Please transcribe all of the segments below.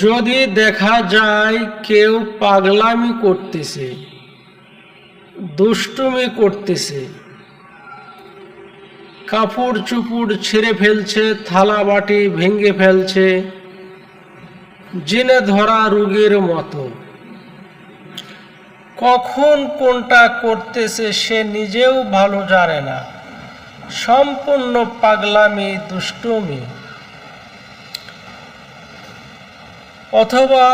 যদি দেখা যায় কেউ পাগলামি করতেছে, দুষ্টুমি করতেছে, কাপড় চুপড় ছিঁড়ে ফেলছে, থালা বাটি ভেঙে ফেলছে, জিনে ধরা রোগীর মতো, কখন কোনটা করতেছে সে নিজেও ভালো জানে না, সম্পূর্ণ পাগলামি দুষ্টুমি। অথবা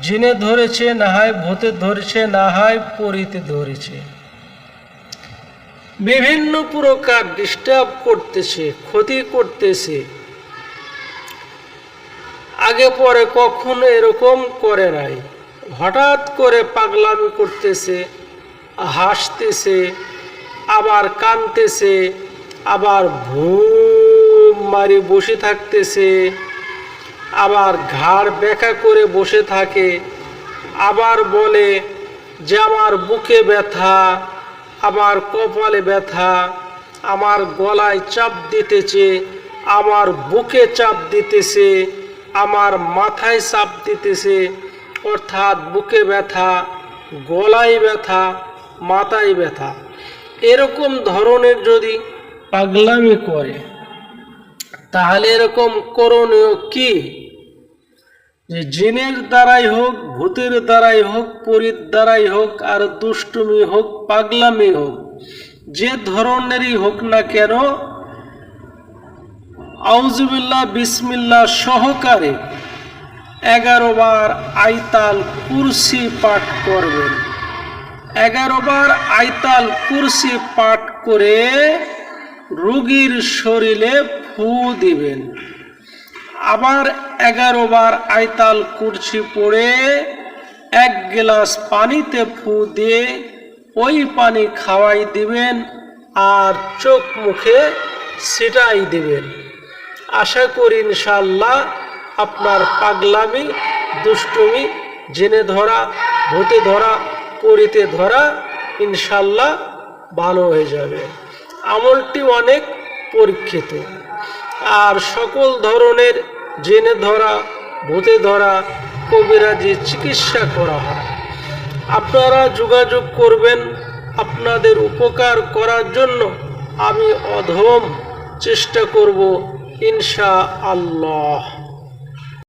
জিনে ধরেছে, না হয় ভূতে ধরেছে, না হয় পরীতে ধরেছে, বিভিন্ন প্রকার ডিস্টার্ব করতেছে, ক্ষতি করতেছে। আগে পরে কখনো এরকম করে নাই, হঠাৎ করে পাগলামি করতেছে, হাসতেছে, আবার কাঁদতেছে, আবার ঘুম মারি বসে থাকতেছে, আবার ঘাড় বেঁকা করে বসে থাকে, আবার বলে যে আমার বুকে ব্যথা, আমার কপালে ব্যথা, আমার গলায় চাপ দিতেছে, আমার বুকে চাপ দিতেছে, আমার মাথায় চাপ দিতেছে। অর্থাৎ বুকে ব্যথা, গলায় ব্যথা, মাথায় ব্যথা, এরকম ধরনের যদি পাগলামি করে তাহলে এরকম করণীয় কি? যে জিনের দ্বারাই হোক, ভূতের দ্বারাই হোক, পরীর দ্বারাই হোক, আর দুষ্টুমি হোক, পাগলামি হোক, যে ধরনেরই হোক না কেন, আউযুবিল্লাহ বিসমিল্লাহ সহকারে 11 বার আয়াতুল কুরসি পাঠ করবেন। 11 বার আয়াতুল কুরসি পাঠ করে রোগীর শরীরে ফু দিবেন। আবার 11 বার আয়াতুল কুরসি পড়ে 1 গ্লাস পানিতে ফু দিয়ে ওই পানি খাওয়াই দিবেন আর চোখ মুখে ছিটাই দিবেন। আশা করি ইনশাআল্লাহ আপনার পাগলামি, দুষ্টুমি, জিনে ধরা, ভূতে ধরা, পরীতে ধরা ইনশাআল্লাহ ভালো হয়ে যাবে। আমলটি অনেক পরীক্ষিত, আর সকল ধরনের জিনে ধরা, ভূতে ধরা কবিরাজি চিকিৎসা করা হয়। আপনারা যোগাযোগ করবেন, আপনাদের উপকার করার জন্য আমি অধম চেষ্টা করব ইনশাআল্লাহ।